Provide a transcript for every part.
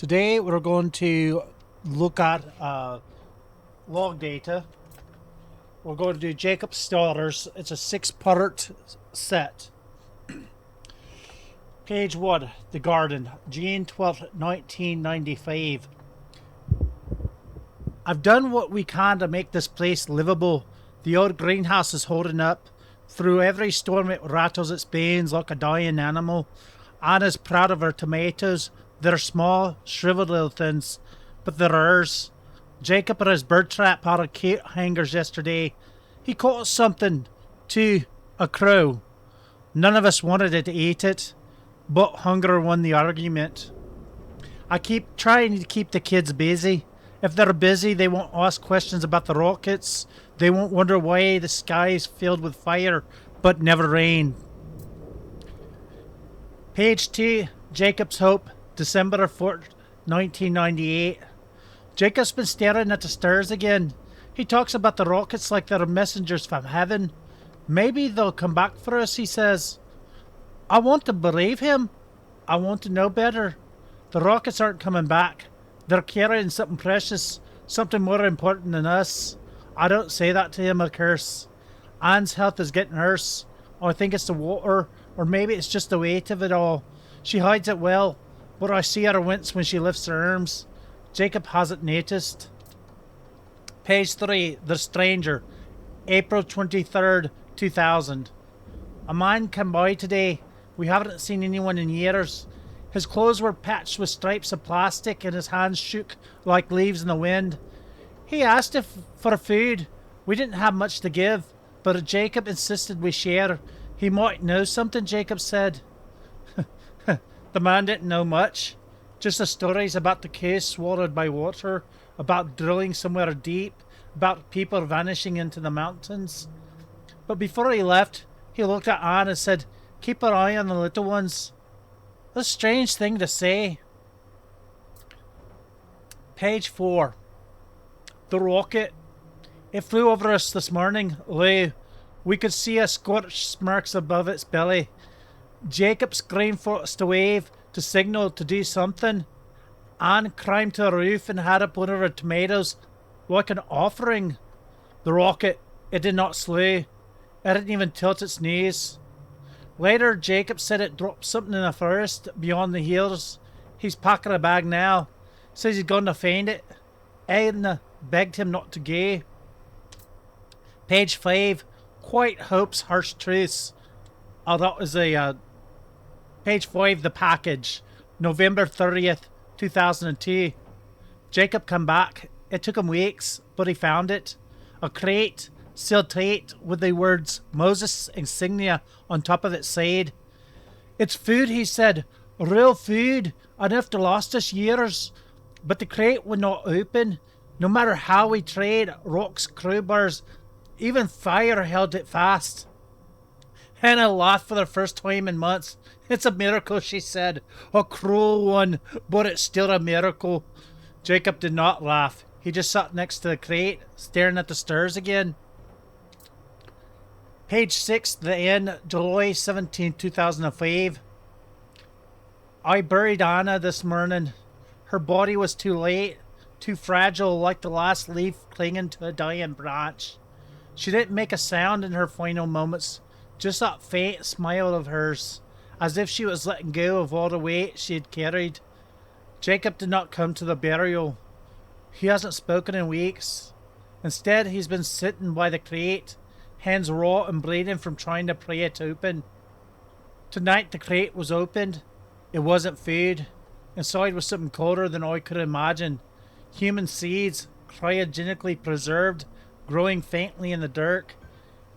Today we're going to look at log data. We're going to do Jacob's Starters. It's a 6-part set. Page 1, The Garden, June 12th, 1995. I've done what we can to make this place livable. The old greenhouse is holding up. Through every storm it rattles its bones like a dying animal. Anna's proud of her tomatoes. They're small, shriveled little things, but they're hers. Jacob had his bird trap out of coat hangers yesterday. He caught something, too, a crow. None of us wanted it to eat it, but hunger won the argument. I keep trying to keep the kids busy. If they're busy, they won't ask questions about the rockets. They won't wonder why the sky is filled with fire, but never rain. Page 2, Jacob's Hope, December 4th, 1998. Jacob's been staring at the stars again. He talks about the rockets like they're messengers from heaven. Maybe they'll come back for us, he says. I want to believe him. I want to know better. The rockets aren't coming back. They're carrying something precious, something more important than us. I don't say that to him, of course. Anne's health is getting worse. I think it's the water, or maybe it's just the weight of it all. She hides it well, but I see her wince when she lifts her arms. Jacob hasn't noticed. Page 3, The Stranger, April 23rd, 2000. A man came by today. We haven't seen anyone in years. His clothes were patched with stripes of plastic and his hands shook like leaves in the wind. He asked for food. We didn't have much to give, but Jacob insisted we share. He might know something, Jacob said. The man didn't know much. Just the stories about the case swallowed by water, about drilling somewhere deep, about people vanishing into the mountains. But before he left, he looked at Anne and said, "Keep an eye on the little ones." A strange thing to say. Page 4. The rocket. It flew over us this morning, Lou. We could see a scorched marks above its belly. Jacob screamed for us to wave, to signal, to do something. Anne climbed to the roof and had up one of her tomatoes like an offering. The rocket, it did not slow. It didn't even tilt its knees. Later, Jacob said it dropped something in the forest beyond the hills. He's packing a bag now. Says he's going to find it. Edna begged him not to go. Page 5. Quite Hope's Harsh Truths. Oh, that was a... Page 5, The Package. November 30th, 2002. Jacob come back. It took him weeks, but he found it. A crate, sealed tight, with the words Moses insignia on top of its side. It's food, he said. Real food. Enough to last us years. But the crate would not open. No matter how we tried, rocks, crowbars, even fire held it fast. Hannah laughed for the first time in months. It's a miracle, she said. A cruel one, but it's still a miracle. Jacob did not laugh. He just sat next to the crate, staring at the stars again. Page 6, The End, July 17, 2005. I buried Anna this morning. Her body was too late, too fragile, like the last leaf clinging to a dying branch. She didn't make a sound in her final moments, just that faint smile of hers, as if she was letting go of all the weight she had carried. Jacob did not come to the burial. He hasn't spoken in weeks. Instead, he's been sitting by the crate, hands raw and bleeding from trying to pry it open. Tonight the crate was opened. It wasn't food. Inside was something colder than I could imagine. Human seeds, cryogenically preserved, growing faintly in the dirt.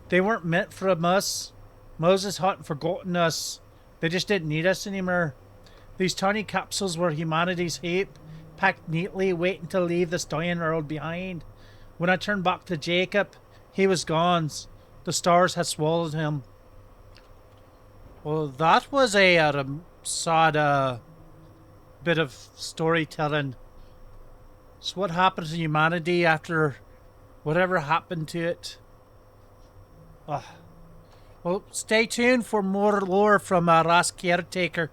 They weren't meant for us. Moses hadn't forgotten us. They just didn't need us anymore. These tiny capsules were humanity's hope, packed neatly, waiting to leave this dying world behind. When I turned back to Jacob, he was gone. The stars had swallowed him. Well, that was a sad bit of storytelling. So what happened to humanity after whatever happened to it? Well, stay tuned for more lore from Caretaker.